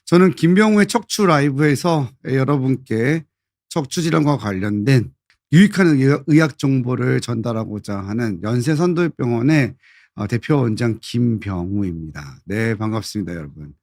저는 김병우의 척추 라이브에서 여러분께 척추 질환과 관련된 유익한 의학 정보를 전달하고자 하는 연세선도병원의 대표 원장 김병우입니다. 네, 반갑습니다, 여러분.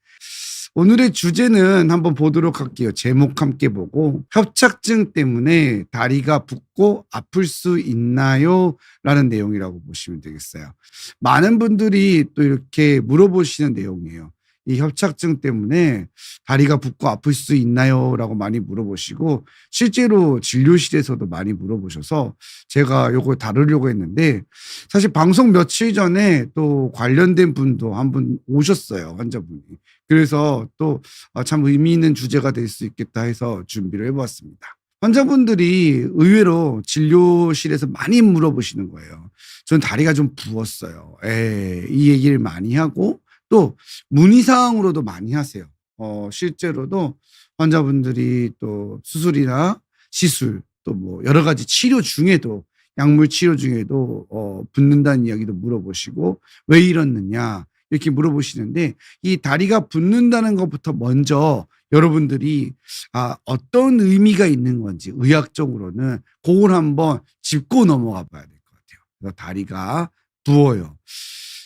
오늘의 주제는 한번 보도록 할게요. 제목 함께 보고, 협착증 때문에 다리가 붓고 아플 수 있나요? 라는 내용이라고 보시면 되겠어요. 많은 분들이 또 이렇게 물어보시는 내용이에요. 이 협착증 때문에 다리가 붓고 아플 수 있나요? 라고 많이 물어보시고, 실제로 진료실에서도 많이 물어보셔서 제가 요걸 다루려고 했는데, 사실 방송 며칠 전에 또 관련된 분도 한 분 오셨어요, 환자분이. 그래서 또 참 의미 있는 주제가 될 수 있겠다 해서 준비를 해보았습니다. 환자분들이 의외로 진료실에서 많이 물어보시는 거예요. 전 다리가 좀 부었어요. 이 얘기를 많이 하고, 또 문의사항으로도 많이 하세요. 실제로도 환자분들이 또 수술이나 시술, 또 뭐 여러 가지 치료 중에도, 약물 치료 중에도 붓는다는 이야기도 물어보시고, 왜 이러느냐 이렇게 물어보시는데, 이 다리가 붓는다는 것부터 먼저 여러분들이 어떤 의미가 있는 건지 의학적으로는 그걸 한번 짚고 넘어가 봐야 될 것 같아요. 그래서 다리가 부어요.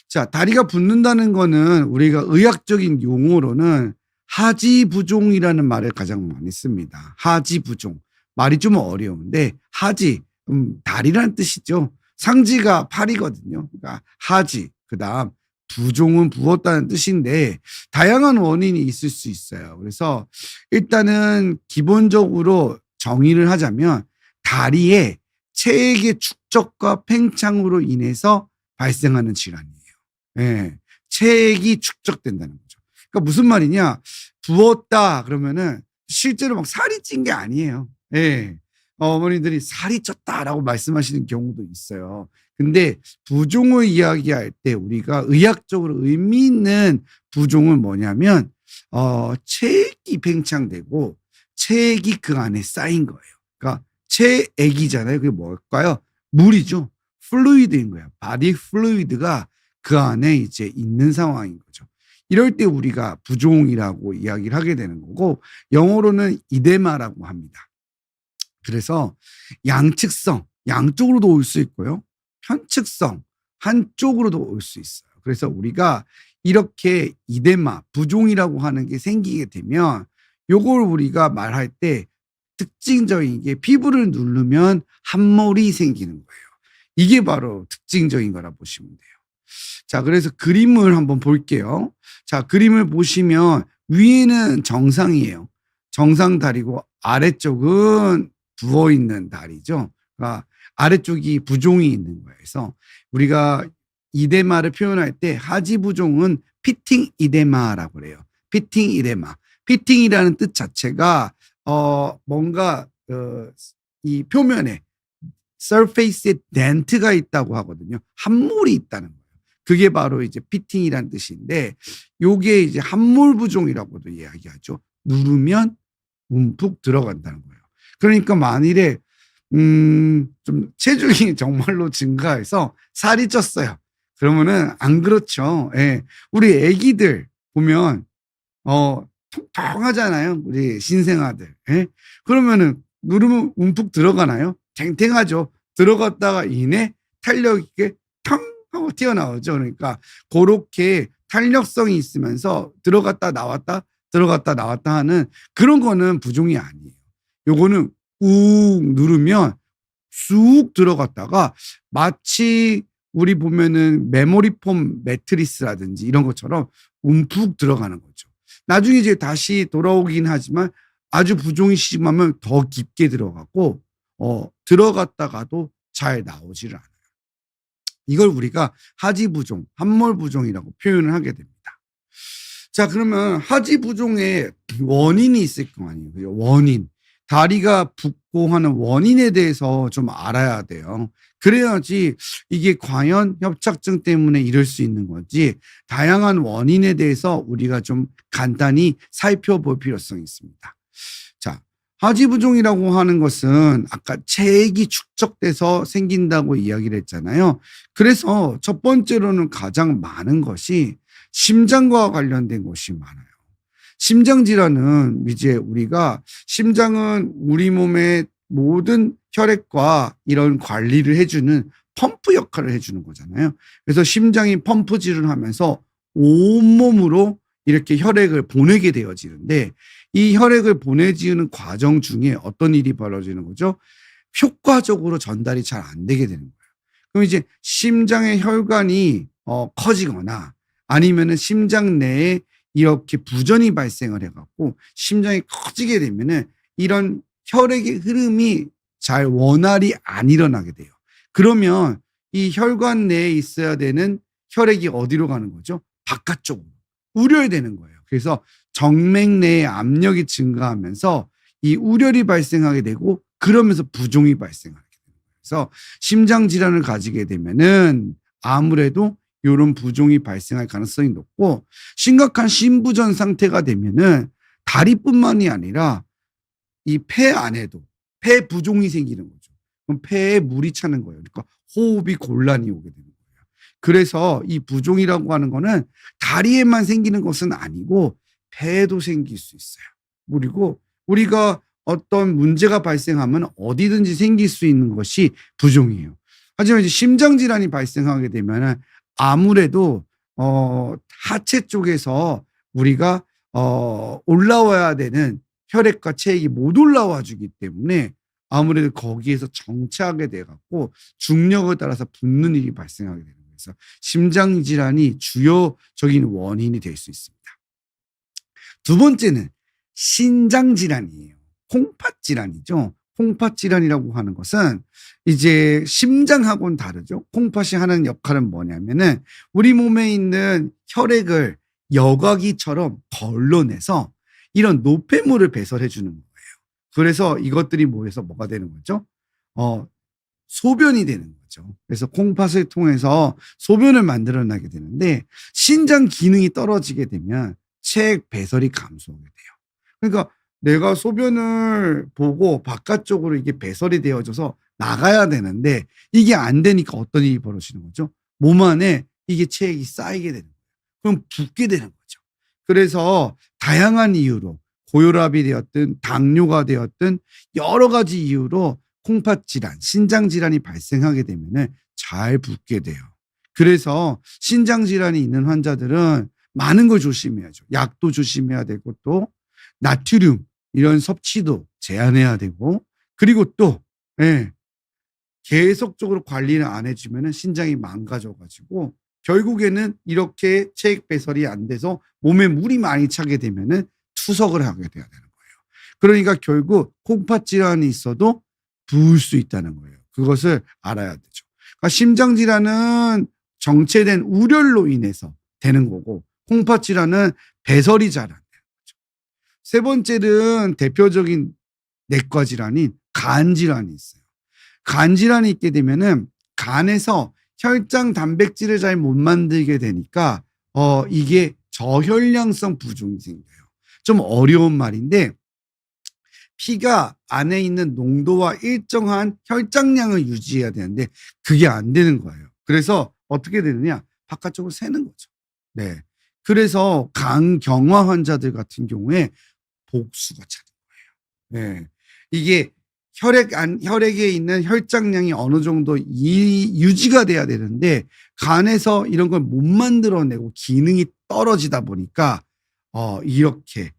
자, 다리가 붓는다는 거는 우리가 의학적인 용어로는 하지부종이라는 말을 가장 많이 씁니다. 하지부종. 말이 좀 어려운데, 하지, 다리란 뜻이죠. 상지가 팔이거든요. 그러니까 하지, 그 다음 부종은 부었다는 뜻인데, 다양한 원인이 있을 수 있어요. 그래서 일단은 기본적으로 정의를 하자면, 다리의 체액의 축적과 팽창으로 인해서 발생하는 질환이에요. 예, 체액이 축적된다는 거죠. 그러니까 무슨 말이냐? 부었다 그러면은 실제로 막 살이 찐 게 아니에요. 예. 어머니들이 살이 쪘다라고 말씀하시는 경우도 있어요. 근데 부종을 이야기할 때 우리가 의학적으로 의미 있는 부종은 뭐냐면 체액이 팽창되고 체액이 그 안에 쌓인 거예요. 그러니까 체액이잖아요. 그게 뭘까요? 물이죠. 플루이드인 거예요. 바디 플루이드가 그 안에 이제 있는 상황인 거죠. 이럴 때 우리가 부종이라고 이야기를 하게 되는 거고, 영어로는 이데마라고 합니다. 그래서 양측성, 양쪽으로도 올 수 있고요. 편측성, 한쪽으로도 올 수 있어요. 그래서 우리가 이렇게 이데마, 부종이라고 하는 게 생기게 되면, 요걸 우리가 말할 때 특징적인 게 피부를 누르면 함몰이 생기는 거예요. 이게 바로 특징적인 거라 보시면 돼요. 자, 그래서 그림을 한번 볼게요. 자, 그림을 보시면 위에는 정상이에요. 정상 다리고 아래쪽은 부어있는 다리죠. 그러니까 아래쪽이 부종이 있는 거예요. 그래서 우리가 이데마를 표현할 때 하지부종은 피팅 이데마라고 그래요. 피팅 이데마. 피팅이라는 뜻 자체가 뭔가 이 표면에 surface에 덴트가 있다고 하거든요. 함몰이 있다는 거예요. 그게 바로 이제 피팅이라는 뜻인데, 요게 이제 함몰 부종이라고도 이야기하죠. 누르면 움푹 들어간다는 거예요. 그러니까 만일에 좀 체중이 정말로 증가해서 살이 쪘어요. 그러면은 안 그렇죠. 예. 우리 애기들 보면 통통하잖아요. 우리 신생아들. 예? 그러면은 누르면 움푹 들어가나요? 탱탱하죠. 들어갔다가 이내 탄력 있게 탕 하고 튀어나오죠. 그러니까 그렇게 탄력성이 있으면서 들어갔다 나왔다 들어갔다 나왔다 하는 그런 거는 부종이 아니에요. 요거는 꾹 누르면 쑥 들어갔다가 마치 우리 보면은 메모리폼 매트리스라든지 이런 것처럼 움푹 들어가는 거죠. 나중에 이제 다시 돌아오긴 하지만 아주 부종이 심하면 더 깊게 들어가고 들어갔다가도 잘 나오지를 않아요. 이걸 우리가 하지부종, 함몰부종이라고 표현을 하게 됩니다. 자, 그러면 하지부종의 원인이 있을 거 아니에요. 원인. 다리가 붓고 하는 원인에 대해서 좀 알아야 돼요. 그래야지 이게 과연 협착증 때문에 이럴 수 있는 건지 다양한 원인에 대해서 우리가 좀 간단히 살펴볼 필요성이 있습니다. 자, 하지부종이라고 하는 것은 아까 체액이 축적돼서 생긴다고 이야기를 했잖아요. 그래서 첫 번째로는 가장 많은 것이 심장과 관련된 것이 많아요. 심장 질환은 이제 우리가 심장은 우리 몸의 모든 혈액과 이런 관리를 해주는 펌프 역할을 해주는 거잖아요. 그래서 심장이 펌프질을 하면서 온몸으로 이렇게 혈액을 보내게 되어지는데 이 혈액을 보내지는 과정 중에 어떤 일이 벌어지는 거죠? 효과적으로 전달이 잘 안 되게 되는 거예요. 그럼 이제 심장의 혈관이 커지거나 아니면은 심장 내에 이렇게 부전이 발생을 해갖고 심장이 커지게 되면은 이런 혈액의 흐름이 잘 원활히 안 일어나게 돼요. 그러면 이 혈관 내에 있어야 되는 혈액이 어디로 가는 거죠? 바깥쪽으로 우려되는 거예요. 그래서 정맥 내의 압력이 증가하면서 이 우열이 발생하게 되고 그러면서 부종이 발생하게 돼요. 그래서 심장 질환을 가지게 되면은 아무래도 이런 부종이 발생할 가능성이 높고 심각한 심부전 상태가 되면은 다리뿐만이 아니라 이 폐 안에도 폐 부종이 생기는 거죠. 그럼 폐에 물이 차는 거예요. 그러니까 호흡이 곤란이 오게 되는 거예요. 그래서 이 부종이라고 하는 거는 다리에만 생기는 것은 아니고 폐에도 생길 수 있어요. 그리고 우리가 어떤 문제가 발생하면 어디든지 생길 수 있는 것이 부종이에요. 하지만 이제 심장 질환이 발생하게 되면은 아무래도 하체 쪽에서 우리가 올라와야 되는 혈액과 체액이 못 올라와 주기 때문에 아무래도 거기에서 정체하게 돼 갖고 중력을 따라서 붓는 일이 발생하게 되는 거예요. 그래서 심장 질환이 주요적인 원인이 될 수 있습니다. 두 번째는 신장 질환이에요. 콩팥 질환이죠. 콩팥 질환이라고 하는 것은 이제 심장하고는 다르죠. 콩팥이 하는 역할은 뭐냐면은 우리 몸에 있는 혈액을 여과기처럼 걸러내서 이런 노폐물을 배설해 주는 거예요. 그래서 이것들이 모여서 뭐가 되는 거죠? 소변이 되는 거죠. 그래서 콩팥을 통해서 소변을 만들어내게 되는데 신장 기능이 떨어지게 되면 체액 배설이 감소하게 돼요. 그러니까 내가 소변을 보고 바깥쪽으로 이게 배설이 되어져서 나가야 되는데 이게 안 되니까 어떤 일이 벌어지는 거죠? 몸 안에 이게 체액이 쌓이게 되는 거예요. 그럼 붓게 되는 거죠. 그래서 다양한 이유로 고혈압이 되었든 당뇨가 되었든 여러 가지 이유로 콩팥 질환, 신장 질환이 발생하게 되면은 잘 붓게 돼요. 그래서 신장 질환이 있는 환자들은 많은 걸 조심해야죠. 약도 조심해야 되고 또 나트륨 이런 섭취도 제한해야 되고 그리고 또 예, 계속적으로 관리를 안 해주면은 신장이 망가져가지고 결국에는 이렇게 체액 배설이 안 돼서 몸에 물이 많이 차게 되면은 투석을 하게 돼야 되는 거예요. 그러니까 결국 콩팥 질환이 있어도 부을 수 있다는 거예요. 그것을 알아야 되죠. 그러니까 심장 질환은 정체된 우열로 인해서 되는 거고 콩팥 질환은 배설이 잘 안 되는 거죠. 세 번째는 대표적인 내과 질환인 간 질환이 있어요. 간 질환이 있게 되면은 간에서 혈장 단백질을 잘 못 만들게 되니까 이게 저혈량성 부종이 생겨요. 좀 어려운 말인데 피가 안에 있는 농도와 일정한 혈장량을 유지해야 되는데 그게 안 되는 거예요. 그래서 어떻게 되느냐? 바깥쪽으로 새는 거죠. 네. 그래서 간경화 환자들 같은 경우에 복수가 차는 거예요. 네. 이게 혈액에 있는 혈장량이 어느 정도 유지가 돼야 되는데 간에서 이런 걸 못 만들어내고 기능이 떨어지다 보니까 이렇게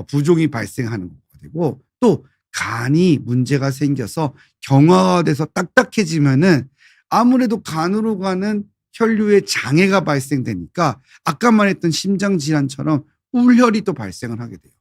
부종이 발생하는 거가 되고 또 간이 문제가 생겨서 경화가 돼서 딱딱해지면은 아무래도 간으로 가는 혈류에 장애가 발생되니까 아까 말했던 심장 질환처럼 울혈이 또 발생을 하게 돼요.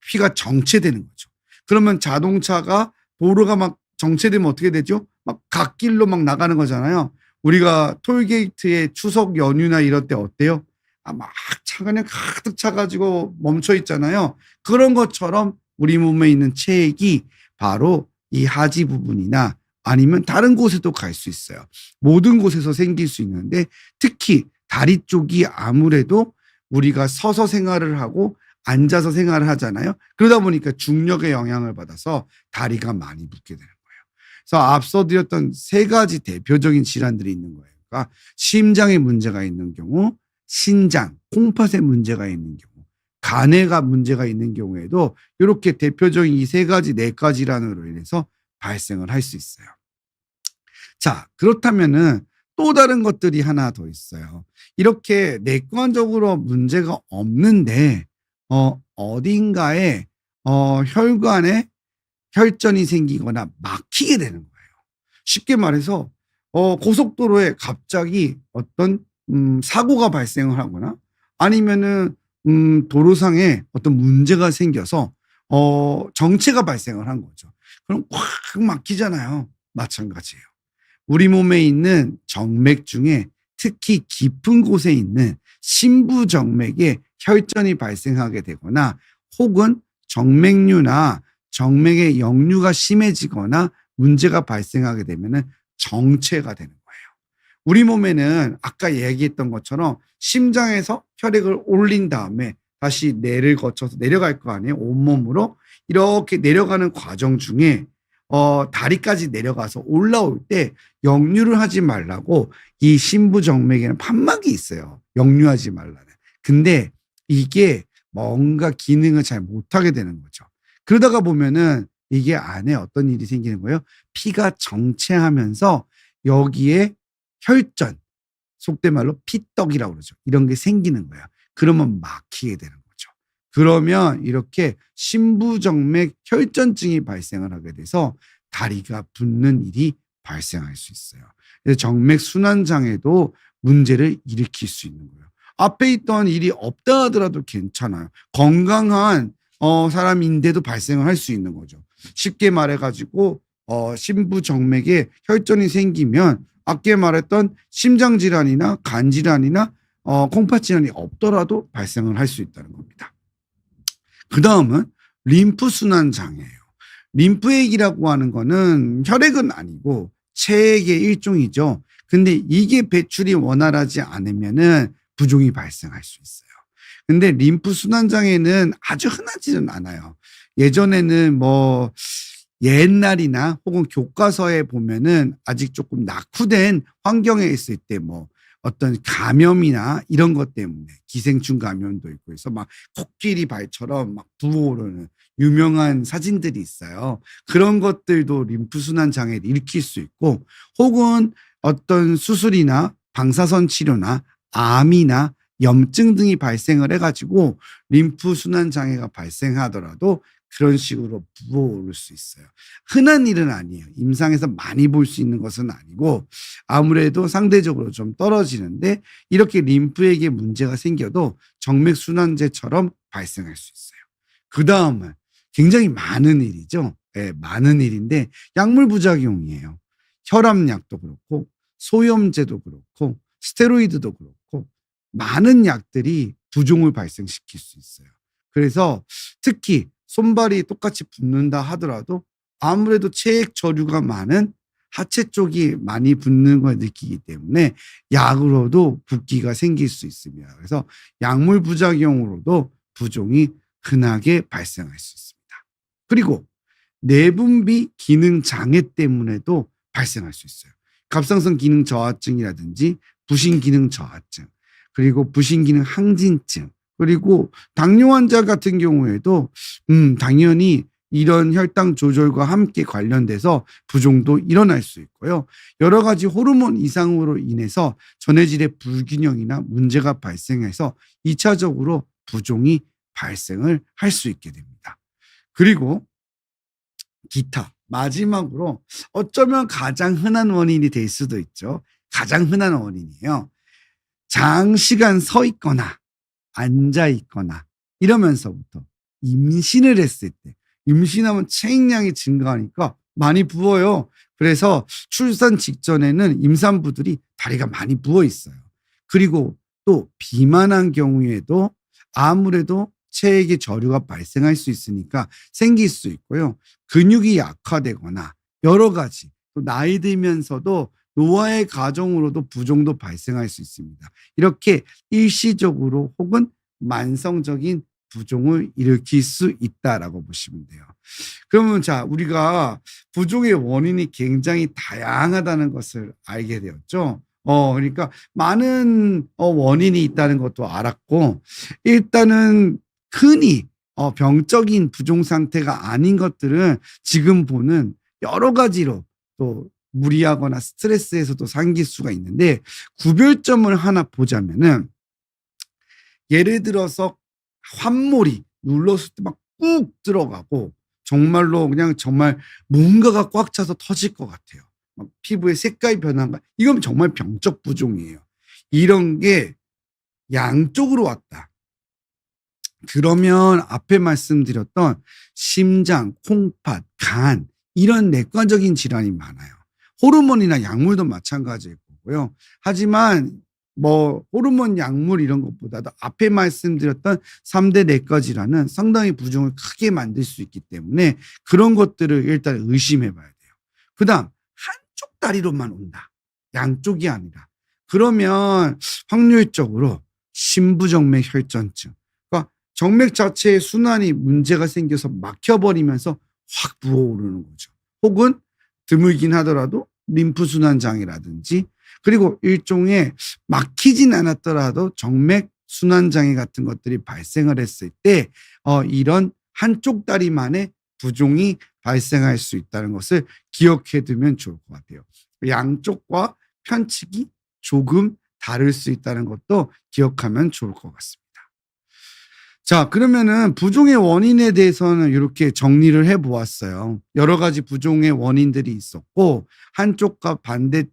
피가 정체되는 거죠. 그러면 자동차가 도로가 막 정체되면 어떻게 되죠? 막 갓길로 막 나가는 거잖아요. 우리가 톨게이트에 추석 연휴나 이럴 때 어때요? 막 차가 그냥 가득 차가지고 멈춰 있잖아요. 그런 것처럼 우리 몸에 있는 체액이 바로 이 하지 부분이나 아니면 다른 곳에도 갈 수 있어요. 모든 곳에서 생길 수 있는데 특히 다리 쪽이 아무래도 우리가 서서 생활을 하고 앉아서 생활을 하잖아요. 그러다 보니까 중력의 영향을 받아서 다리가 많이 붓게 되는 거예요. 그래서 앞서 드렸던 세 가지 대표적인 질환들이 있는 거예요. 그러니까 심장에 문제가 있는 경우, 신장, 콩팥에 문제가 있는 경우, 간에가 문제가 있는 경우에도 이렇게 대표적인 이 세 가지, 네 가지 질환으로 인해서 발생을 할 수 있어요. 자, 그렇다면은 또 다른 것들이 하나 더 있어요. 이렇게 내과적으로 문제가 없는데 어딘가에 혈관에 혈전이 생기거나 막히게 되는 거예요. 쉽게 말해서 고속도로에 갑자기 어떤 사고가 발생을 하거나 아니면은 도로상에 어떤 문제가 생겨서 정체가 발생을 한 거죠. 그럼 꽉 막히잖아요. 마찬가지예요. 우리 몸에 있는 정맥 중에 특히 깊은 곳에 있는 심부정맥에 혈전이 발생하게 되거나 혹은 정맥류나 정맥의 역류가 심해지거나 문제가 발생하게 되면은 정체가 되는 거예요. 우리 몸에는 아까 얘기했던 것처럼 심장에서 혈액을 올린 다음에 다시 뇌를 거쳐서 내려갈 거 아니에요. 온몸으로 이렇게 내려가는 과정 중에 다리까지 내려가서 올라올 때 역류를 하지 말라고 이 심부정맥에는 판막이 있어요. 역류하지 말라는. 근데 이게 뭔가 기능을 잘 못하게 되는 거죠. 그러다가 보면은 이게 안에 어떤 일이 생기는 거예요? 피가 정체하면서 여기에 혈전, 속된 말로 피떡이라고 그러죠. 이런 게 생기는 거예요. 그러면 막히게 되는 거죠. 그러면 이렇게 심부정맥 혈전증이 발생을 하게 돼서 다리가 붓는 일이 발생할 수 있어요. 그래서 정맥 순환 장애도 문제를 일으킬 수 있는 거예요. 앞에 있던 일이 없다 하더라도 괜찮아요. 건강한 사람인데도 발생을 할 수 있는 거죠. 쉽게 말해가지고 심부정맥에 혈전이 생기면 아까 말했던 심장질환이나 간질환이나 콩팥질환이 없더라도 발생을 할 수 있다는 겁니다. 그 다음은 림프순환 장애예요. 림프액이라고 하는 거는 혈액은 아니고 체액의 일종이죠. 근데 이게 배출이 원활하지 않으면은 부종이 발생할 수 있어요. 근데 림프순환 장애는 아주 흔하지는 않아요. 예전에는 뭐 옛날이나 혹은 교과서에 보면은 아직 조금 낙후된 환경에 있을 때 뭐 어떤 감염이나 이런 것 때문에 기생충 감염도 있고 해서 막 코끼리 발처럼 막 부어오르는 유명한 사진들이 있어요. 그런 것들도 림프순환 장애를 일으킬 수 있고 혹은 어떤 수술이나 방사선 치료나 암이나 염증 등이 발생을 해가지고 림프순환 장애가 발생하더라도 그런 식으로 부어오를 수 있어요. 흔한 일은 아니에요. 임상에서 많이 볼 수 있는 것은 아니고 아무래도 상대적으로 좀 떨어지는데 이렇게 림프액에 문제가 생겨도 정맥순환제처럼 발생할 수 있어요. 그 다음은 굉장히 많은 일이죠. 네, 많은 일인데 약물 부작용이에요. 혈압약도 그렇고 소염제도 그렇고 스테로이드도 그렇고 많은 약들이 부종을 발생시킬 수 있어요. 그래서 특히 손발이 똑같이 붓는다 하더라도 아무래도 체액 저류가 많은 하체 쪽이 많이 붓는 걸 느끼기 때문에 약으로도 붓기가 생길 수 있습니다. 그래서 약물 부작용으로도 부종이 흔하게 발생할 수 있습니다. 그리고 내분비 기능 장애 때문에도 발생할 수 있어요. 갑상선 기능 저하증이라든지 부신 기능 저하증, 그리고 부신 기능 항진증, 그리고 당뇨 환자 같은 경우에도 당연히 이런 혈당 조절과 함께 관련돼서 부종도 일어날 수 있고요. 여러 가지 호르몬 이상으로 인해서 전해질의 불균형이나 문제가 발생해서 2차적으로 부종이 발생을 할 수 있게 됩니다. 그리고 기타, 마지막으로 어쩌면 가장 흔한 원인이 될 수도 있죠. 가장 흔한 원인이에요. 장시간 서 있거나 앉아 있거나 이러면서부터 임신을 했을 때, 임신하면 체액량이 증가하니까 많이 부어요. 그래서 출산 직전에는 임산부들이 다리가 많이 부어 있어요. 그리고 또 비만한 경우에도 아무래도 체액의 저류가 발생할 수 있으니까 생길 수 있고요. 근육이 약화되거나 여러 가지, 또 나이 들면서도 노화의 과정으로도 부종도 발생할 수 있습니다. 이렇게 일시적으로 혹은 만성적인 부종을 일으킬 수 있다라고 보시면 돼요. 그러면 자, 우리가 부종의 원인이 굉장히 다양하다는 것을 알게 되었죠. 그러니까 많은 원인이 있다는 것도 알았고, 일단은 흔히 병적인 부종 상태가 아닌 것들은 지금 보는 여러 가지로 또 무리하거나 스트레스에서도 생길 수가 있는데, 구별점을 하나 보자면은 예를 들어서 환몰이 눌렀을 때 막 꾹 들어가고 정말로 그냥 정말 뭔가가 꽉 차서 터질 것 같아요. 막 피부의 색깔이 변한가? 이건 정말 병적 부종이에요. 이런 게 양쪽으로 왔다. 그러면 앞에 말씀드렸던 심장, 콩팥, 간 이런 내과적인 질환이 많아요. 호르몬이나 약물도 마찬가지일 거고요. 하지만 뭐 호르몬, 약물 이런 것보다도 앞에 말씀드렸던 3대 내과 질환은 상당히 부종을 크게 만들 수 있기 때문에 그런 것들을 일단 의심해 봐야 돼요. 그다음 한쪽 다리로만 온다. 양쪽이 아니라. 그러면 확률적으로 심부정맥 혈전증. 그러니까 정맥 자체에 순환이 문제가 생겨서 막혀버리면서 확 부어오르는 거죠. 혹은 드물긴 하더라도 림프순환 장애라든지, 그리고 일종의 막히진 않았더라도 정맥 순환 장애 같은 것들이 발생을 했을 때 이런 한쪽 다리만의 부종이 발생할 수 있다는 것을 기억해 두면 좋을 것 같아요. 양쪽과 편측이 조금 다를 수 있다는 것도 기억하면 좋을 것 같습니다. 자, 그러면은 부종의 원인에 대해서는 이렇게 정리를 해 보았어요. 여러 가지 부종의 원인들이 있었고, 한쪽과 반대,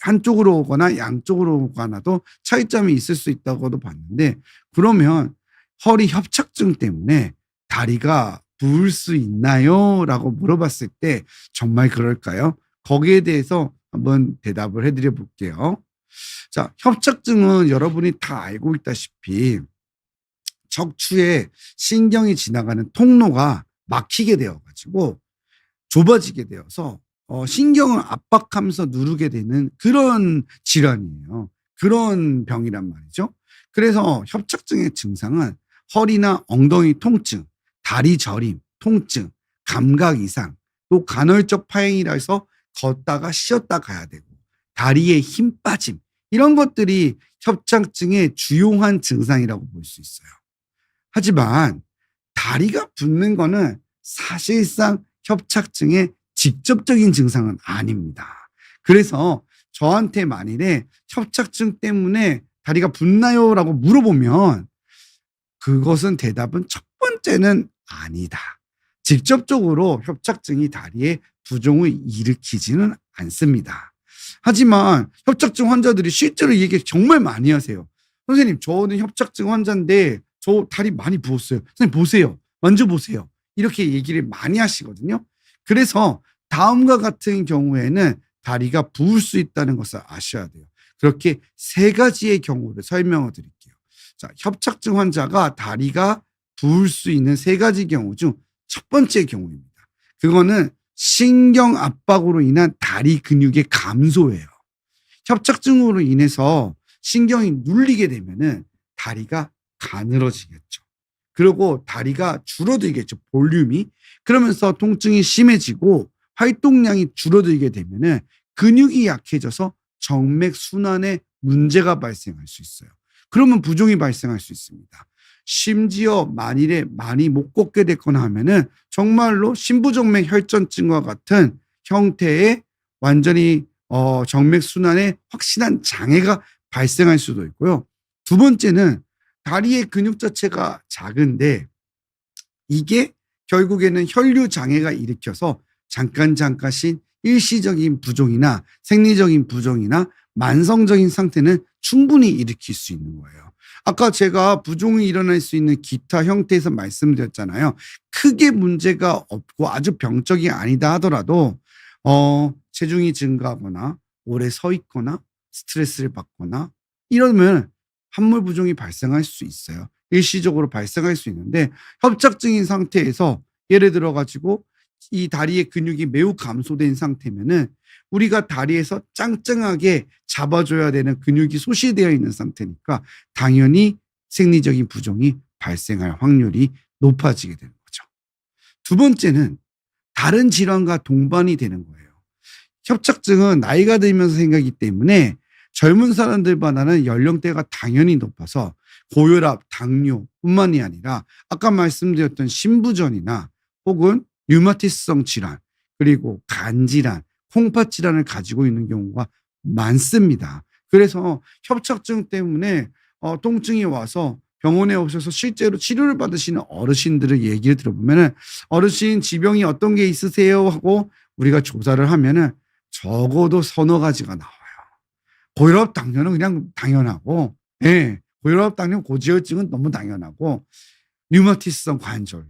한쪽으로 오거나 양쪽으로 오거나도 차이점이 있을 수 있다고도 봤는데, 그러면 허리 협착증 때문에 다리가 부을 수 있나요? 라고 물어봤을 때 정말 그럴까요? 거기에 대해서 한번 대답을 해드려 볼게요. 자, 협착증은 여러분이 다 알고 있다시피 척추에 신경이 지나가는 통로가 막히게 되어가지고 좁아지게 되어서 신경을 압박하면서 누르게 되는 그런 질환이에요. 그런 병이란 말이죠. 그래서 협착증의 증상은 허리나 엉덩이 통증, 다리 저림, 통증, 감각 이상, 또 간헐적 파행이라 해서 걷다가 쉬었다 가야 되고, 다리에 힘 빠짐, 이런 것들이 협착증의 주요한 증상이라고 볼 수 있어요. 하지만 다리가 붓는 거는 사실상 협착증의 직접적인 증상은 아닙니다. 그래서 저한테 만일에 협착증 때문에 다리가 붓나요? 라고 물어보면 그것은 대답은 첫 번째는 아니다. 직접적으로 협착증이 다리에 부종을 일으키지는 않습니다. 하지만 협착증 환자들이 실제로 이 얘기 정말 많이 하세요. 선생님, 저는 협착증 환자인데 저 다리 많이 부었어요. 선생님 보세요. 만져보세요. 이렇게 얘기를 많이 하시거든요. 그래서 다음과 같은 경우에는 다리가 부을 수 있다는 것을 아셔야 돼요. 그렇게 세 가지의 경우를 설명을 드릴게요. 자, 협착증 환자가 다리가 부을 수 있는 세 가지 경우 중 첫 번째 경우입니다. 그거는 신경 압박으로 인한 다리 근육의 감소예요. 협착증으로 인해서 신경이 눌리게 되면은 다리가 가늘어지겠죠. 그리고 다리가 줄어들겠죠. 볼륨이. 그러면서 통증이 심해지고 활동량이 줄어들게 되면은 근육이 약해져서 정맥 순환에 문제가 발생할 수 있어요. 그러면 부종이 발생할 수 있습니다. 심지어 만일에 많이 못 걷게 됐거나 하면은 정말로 심부정맥 혈전증과 같은 형태의 완전히 정맥 순환에 확실한 장애가 발생할 수도 있고요. 두 번째는 다리의 근육 자체가 작은데 이게 결국에는 혈류 장애가 일으켜서 잠깐씩 일시적인 부종이나 생리적인 부종이나 만성적인 상태는 충분히 일으킬 수 있는 거예요. 아까 제가 부종이 일어날 수 있는 기타 형태에서 말씀드렸잖아요. 크게 문제가 없고 아주 병적이 아니다 하더라도 체중이 증가하거나 오래 서 있거나 스트레스를 받거나 이러면 함몰 부종이 발생할 수 있어요. 일시적으로 발생할 수 있는데, 협착증인 상태에서 예를 들어 가지고 이 다리의 근육이 매우 감소된 상태면은 우리가 다리에서 짱짱하게 잡아줘야 되는 근육이 소실되어 있는 상태니까 당연히 생리적인 부종이 발생할 확률이 높아지게 되는 거죠. 두 번째는 다른 질환과 동반이 되는 거예요. 협착증은 나이가 들면서 생기기 때문에 젊은 사람들보다는 연령대가 당연히 높아서 고혈압, 당뇨뿐만이 아니라 아까 말씀드렸던 심부전이나 혹은 류마티스성 질환, 그리고 간 질환, 콩팥 질환을 가지고 있는 경우가 많습니다. 그래서 협착증 때문에 통증이 와서 병원에 오셔서 실제로 치료를 받으시는 어르신들의 얘기를 들어보면은 "어르신 지병이 어떤 게 있으세요?" 하고 우리가 조사를 하면은 적어도 서너 가지가 나와요. 고혈압, 당뇨는 그냥 당연하고, 예. 고혈압, 당뇨, 고지혈증은 너무 당연하고, 류마티스성 관절염,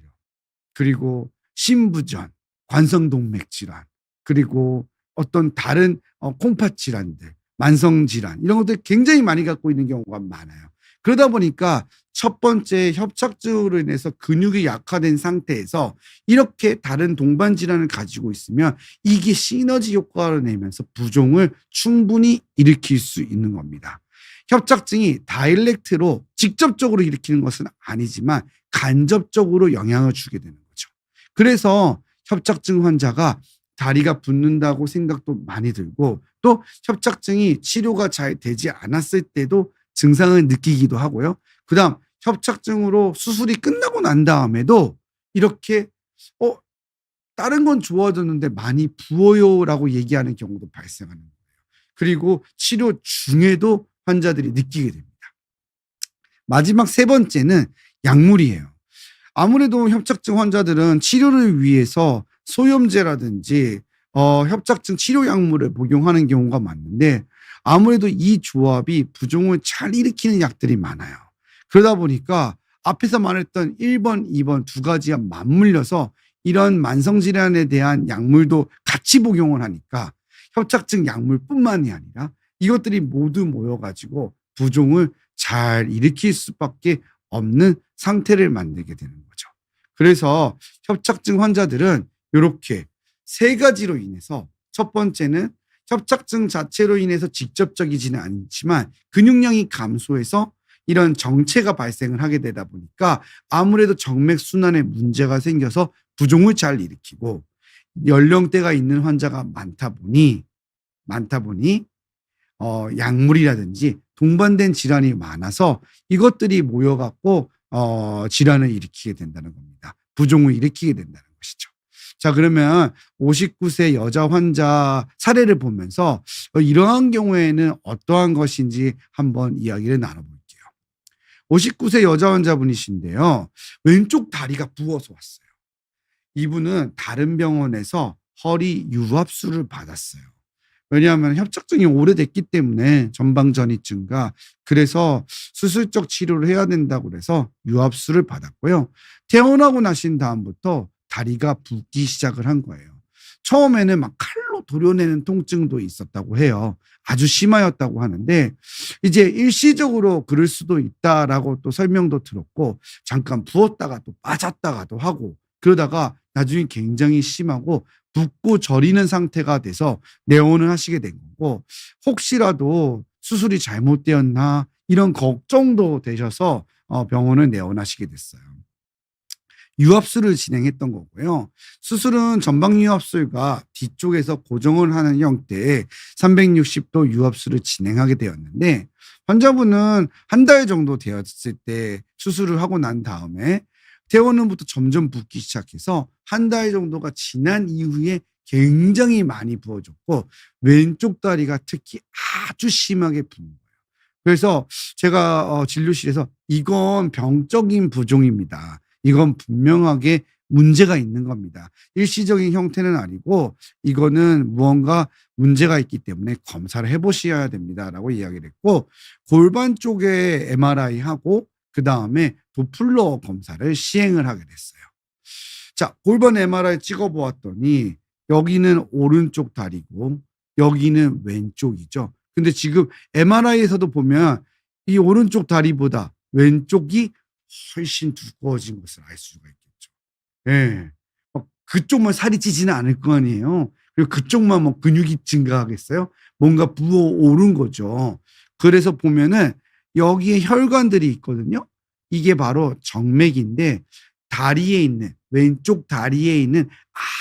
그리고 심부전, 관성동맥 질환, 그리고 어떤 다른 콩팥 질환들, 만성 질환 이런 것들 굉장히 많이 갖고 있는 경우가 많아요. 그러다 보니까 첫 번째 협착증으로 인해서 근육이 약화된 상태에서 이렇게 다른 동반 질환을 가지고 있으면 이게 시너지 효과를 내면서 부종을 충분히 일으킬 수 있는 겁니다. 협착증이 다이렉트로 직접적으로 일으키는 것은 아니지만 간접적으로 영향을 주게 되는 거죠. 그래서 협착증 환자가 다리가 붓는다고 생각도 많이 들고, 또 협착증이 치료가 잘 되지 않았을 때도 증상을 느끼기도 하고요. 그다음 협착증으로 수술이 끝나고 난 다음에도 이렇게 "어 다른 건 좋아졌는데 많이 부어요."라고 얘기하는 경우도 발생하는 거예요. 그리고 치료 중에도 환자들이 느끼게 됩니다. 마지막 세 번째는 약물이에요. 아무래도 협착증 환자들은 치료를 위해서 소염제라든지 협착증 치료 약물을 복용하는 경우가 많은데, 아무래도 이 조합이 부종을 잘 일으키는 약들이 많아요. 그러다 보니까 앞에서 말했던 1 번, 2번 두 가지가 맞물려서 이런 만성 질환에 대한 약물도 같이 복용을 하니까 협착증 약물뿐만이 아니라 이것들이 모두 모여 가지고 부종을 잘 일으킬 수밖에 없는 상태를 만들게 되는 거죠. 그래서 협착증 환자들은 요렇게 세 가지로 인해서, 첫 번째는 협착증 자체로 인해서 직접적이지는 않지만 근육량이 감소해서 이런 정체가 발생을 하게 되다 보니까 아무래도 정맥 순환에 문제가 생겨서 부종을 잘 일으키고, 연령대가 있는 환자가 많다 보니 약물이라든지 동반된 질환이 많아서 이것들이 모여 갖고 질환을 일으키게 된다는 겁니다. 부종을 일으키게 된다는 것이죠. 자, 그러면 59세 여자 환자 사례를 보면서 이러한 경우에는 어떠한 것인지 한번 이야기를 나눠 볼게요. 59세 여자 환자분이신데요. 왼쪽 다리가 부어서 왔어요. 이분은 다른 병원에서 허리 유압수를 받았어요. 왜냐하면 협착증이 오래됐기 때문에 전방전이증과, 그래서 수술적 치료를 해야 된다고 그래서 유압수를 받았고요. 퇴원하고 나신 다음부터 다리가 붓기 시작을 한 거예요. 처음에는 막 칼로 도려내는 통증도 있었다고 해요. 아주 심하였다고 하는데 이제 일시적으로 그럴 수도 있다라고 또 설명도 들었고, 잠깐 부었다가 또 빠졌다가도 하고, 그러다가 나중에 굉장히 심하고 붓고 저리는 상태가 돼서 내원을 하시게 된 거고, 혹시라도 수술이 잘못되었나 이런 걱정도 되셔서 병원을 내원하시게 됐어요. 유압술을 진행했던 거고요. 수술은 전방 유압술과 뒤쪽에서 고정을 하는 형태의 360도 유압술을 진행하게 되었는데, 환자분은 한 달 정도 되었을 때 수술을 하고 난 다음에 퇴원 후부터 점점 붓기 시작해서 한 달 정도가 지난 이후에 굉장히 많이 부어졌고, 왼쪽 다리가 특히 아주 심하게 붓는 거예요. 그래서 제가 진료실에서 "이건 병적인 부종입니다. 이건 분명하게 문제가 있는 겁니다. 일시적인 형태는 아니고 이거는 무언가 문제가 있기 때문에 검사를 해 보셔야 됩니다."라고 이야기를 했고, 골반 쪽에 MRI하고 그다음에 도플러 검사를 시행을 하게 됐어요. 자, 골반 MRI 찍어 보았더니 여기는 오른쪽 다리고 여기는 왼쪽이죠. 근데 지금 MRI에서도 보면 이 오른쪽 다리보다 왼쪽이 훨씬 두꺼워진 것을 알 수가 있겠죠. 예. 그쪽만 살이 찌지는 않을 거 아니에요. 그리고 그쪽만 뭐 근육이 증가하겠어요? 뭔가 부어오른 거죠. 그래서 보면은 여기에 혈관들이 있거든요. 이게 바로 정맥인데, 다리에 있는 왼쪽 다리에 있는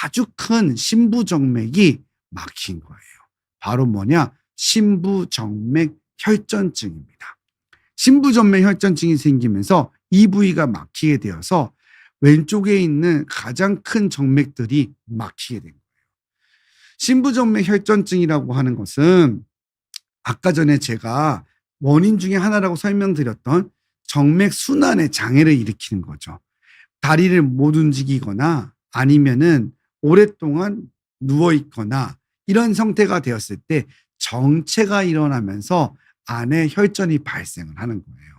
아주 큰 심부정맥이 막힌 거예요. 바로 뭐냐? 심부정맥 혈전증입니다. 심부전맥 혈전증이 생기면서 이 부위가 막히게 되어서 왼쪽에 있는 가장 큰 정맥들이 막히게 된 거예요. 심부전맥 혈전증이라고 하는 것은 아까 전에 제가 원인 중에 하나라고 설명드렸던 정맥 순환의 장애를 일으키는 거죠. 다리를 못 움직이거나 아니면은 오랫동안 누워 있거나 이런 상태가 되었을 때 정체가 일어나면서 안에 혈전이 발생을 하는 거예요.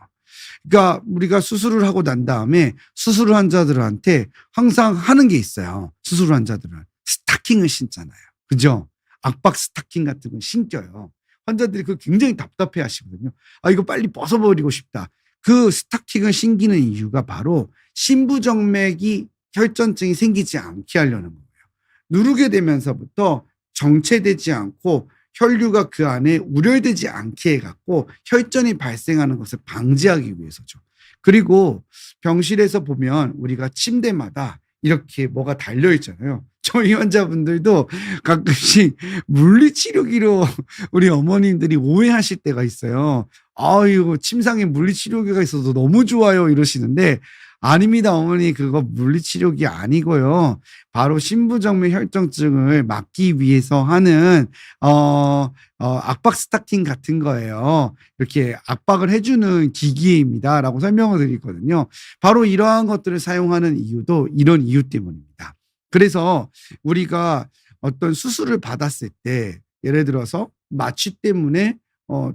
그러니까 우리가 수술을 하고 난 다음에 수술 환자들한테 항상 하는 게 있어요. 수술 환자들은 스타킹을 신잖아요. 그죠? 압박 스타킹 같은 건 신겨요. 환자들이 그거 굉장히 답답해 하시거든요. 아, 이거 빨리 벗어버리고 싶다. 그 스타킹을 신기는 이유가 바로 심부정맥이 혈전증이 생기지 않게 하려는 거예요. 누르게 되면서부터 정체되지 않고 혈류가 그 안에 우려되지 않게 해갖고 혈전이 발생하는 것을 방지하기 위해서죠. 그리고 병실에서 보면 우리가 침대마다 이렇게 뭐가 달려 있잖아요. 저희 환자분들도 가끔씩 물리치료기로 우리 어머님들이 오해하실 때가 있어요. 아유, 침상에 물리치료기가 있어서 너무 좋아요 이러시는데 아닙니다, 어머니. 그거 물리치료기 아니고요. 바로 심부정맥 혈전증을 막기 위해서 하는 압박 스타킹 같은 거예요. 이렇게 압박을 해주는 기기입니다라고 설명을 드리거든요. 바로 이러한 것들을 사용하는 이유도 이런 이유 때문입니다. 그래서 우리가 어떤 수술을 받았을 때 예를 들어서 마취 때문에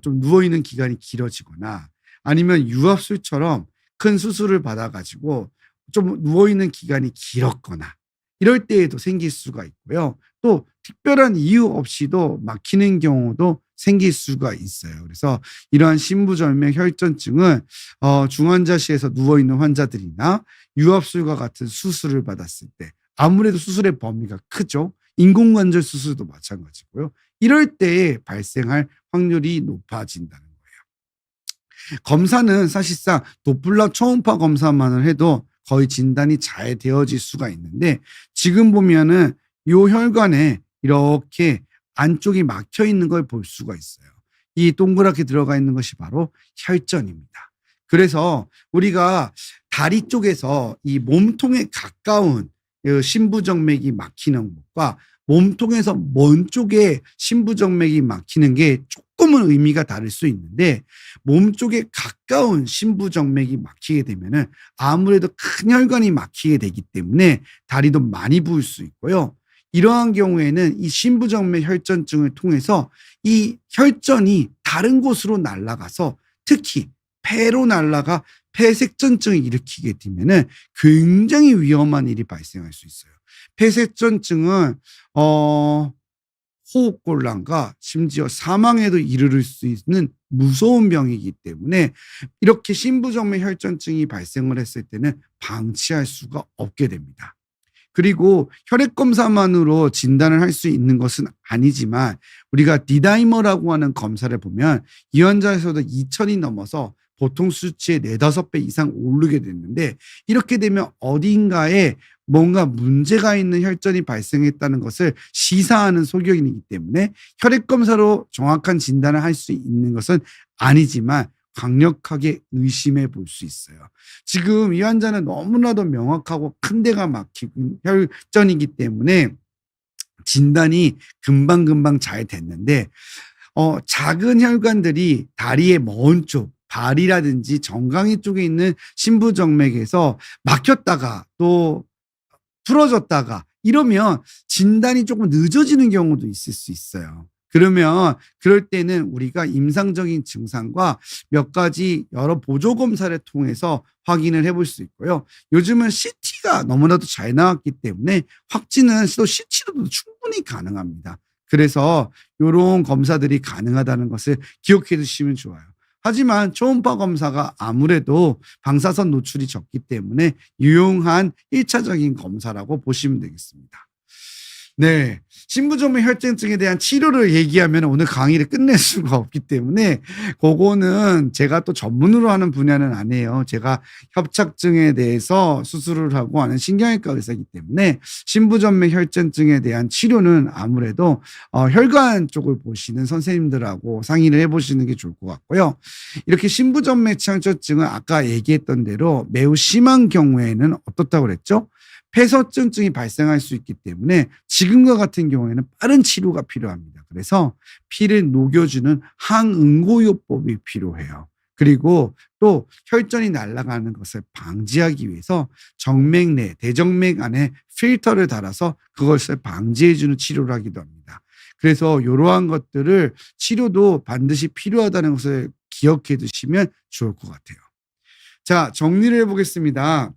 좀 누워있는 기간이 길어지거나 아니면 유압술처럼 큰 수술을 받아가지고 좀 누워있는 기간이 길었거나 이럴 때에도 생길 수가 있고요. 또 특별한 이유 없이도 막히는 경우도 생길 수가 있어요. 그래서 이러한 심부전맥 혈전증은 중환자실에서 누워있는 환자들이나 유압술과 같은 수술을 받았을 때 아무래도 수술의 범위가 크죠. 인공관절 수술도 마찬가지고요. 이럴 때에 발생할 확률이 높아진다는 거예요. 검사는 사실상 도플러 초음파 검사만을 해도 거의 진단이 잘 되어질 수가 있는데 지금 보면은 요 혈관에 이렇게 안쪽이 막혀 있는 걸 볼 수가 있어요. 이 동그랗게 들어가 있는 것이 바로 혈전입니다. 그래서 우리가 다리 쪽에서 이 몸통에 가까운 심부정맥이 막히는 것과 몸통에서 먼 쪽에 심부정맥이 막히는 게 조금은 의미가 다를 수 있는데 몸 쪽에 가까운 심부정맥이 막히게 되면은 아무래도 큰 혈관이 막히게 되기 때문에 다리도 많이 부을 수 있고요. 이러한 경우에는 이 심부정맥 혈전증을 통해서 이 혈전이 다른 곳으로 날아가서 특히 폐로 날아가 폐색전증을 일으키게 되면은 굉장히 위험한 일이 발생할 수 있어요. 폐색전증은 호흡곤란과 심지어 사망에도 이르를 수 있는 무서운 병이기 때문에 이렇게 심부정맥 혈전증이 발생을 했을 때는 방치할 수가 없게 됩니다. 그리고 혈액검사만으로 진단을 할 수 있는 것은 아니지만 우리가 디다이머라고 하는 검사를 보면 이 환자에서도 2000이 넘어서 보통 수치의 4-5배 이상 오르게 됐는데 이렇게 되면 어딘가에 뭔가 문제가 있는 혈전이 발생했다는 것을 시사하는 소견이기 때문에 혈액검사로 정확한 진단을 할 수 있는 것은 아니지만 강력하게 의심해 볼 수 있어요. 지금 이 환자는 너무나도 명확하고 큰 데가 막힌 혈전이기 때문에 진단이 금방금방 잘 됐는데 작은 혈관들이 다리의 먼 쪽 발이라든지 정강이 쪽에 있는 심부정맥에서 막혔다가 또 풀어졌다가 이러면 진단이 조금 늦어지는 경우도 있을 수 있어요. 그러면 그럴 때는 우리가 임상적인 증상과 몇 가지 여러 보조 검사를 통해서 확인을 해볼 수 있고요. 요즘은 CT가 너무나도 잘 나왔기 때문에 확진은 또 CT로도 충분히 가능합니다. 그래서 이런 검사들이 가능하다는 것을 기억해 두시면 좋아요. 하지만 초음파 검사가 아무래도 방사선 노출이 적기 때문에 유용한 1차적인 검사라고 보시면 되겠습니다. 네. 신부전물 혈전증에 대한 치료를 얘기하면 오늘 강의를 끝낼 수가 없기 때문에 그거는 제가 또 전문으로 하는 분야는 아니에요. 제가 협착증에 대해서 수술을 하고 하는 신경외과 의사이기 때문에 신부전물 혈전증에 대한 치료는 아무래도 혈관 쪽을 보시는 선생님들하고 상의를 해 보시는 게 좋을 것 같고요. 이렇게 신부전물 혈전증은 아까 얘기했던 대로 매우 심한 경우에는 어떻다고 그랬죠? 폐소증증이 발생할 수 있기 때문에 지금과 같은 경우에는 빠른 치료가 필요합니다. 그래서 피를 녹여주는 항응고요법이 필요해요. 그리고 또 혈전이 날아가는 것을 방지하기 위해서 정맥 내, 대정맥 안에 필터를 달아서 그것을 방지해주는 치료를 하기도 합니다. 그래서 이러한 것들을 치료도 반드시 필요하다는 것을 기억해 두시면 좋을 것 같아요. 자, 정리를 해보겠습니다.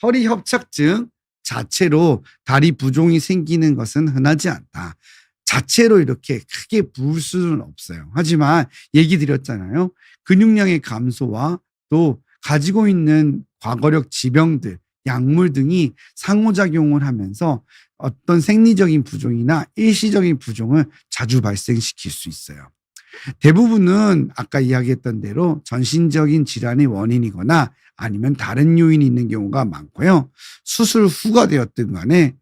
허리 협착증 자체로 다리 부종이 생기는 것은 흔하지 않다. 자체로 이렇게 크게 부을 수는 없어요. 하지만 얘기 드렸잖아요. 근육량의 감소와 또 가지고 있는 과거력 지병들, 약물 등이 상호작용을 하면서 어떤 생리적인 부종이나 일시적인 부종을 자주 발생시킬 수 있어요. 대부분은 아까 이야기했던 대로 전신적인 질환의 원인이거나 아니면 다른 요인이 있는 경우가 많고요. 수술 후가 되었든 간에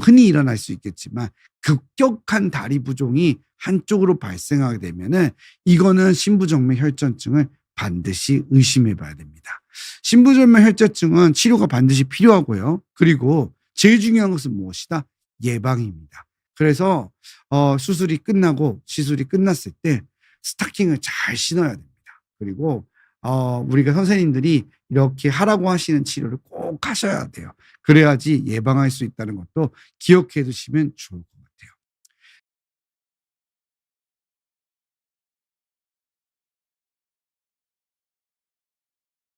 흔히 일어날 수 있겠지만 급격한 다리 부종이 한쪽으로 발생하게 되면은 이거는 신부전물 혈전증을 반드시 의심해 봐야 됩니다. 신부전물 혈전증은 치료가 반드시 필요하고요. 그리고 제일 중요한 것은 무엇이다? 예방입니다. 그래서 수술이 끝나고 시술이 끝났을 때 스타킹을 잘 신어야 됩니다. 그리고 우리가 선생님들이 이렇게 하라고 하시는 치료를 꼭 하셔야 돼요. 그래야지 예방할 수 있다는 것도 기억해 두시면 좋을 것 같아요.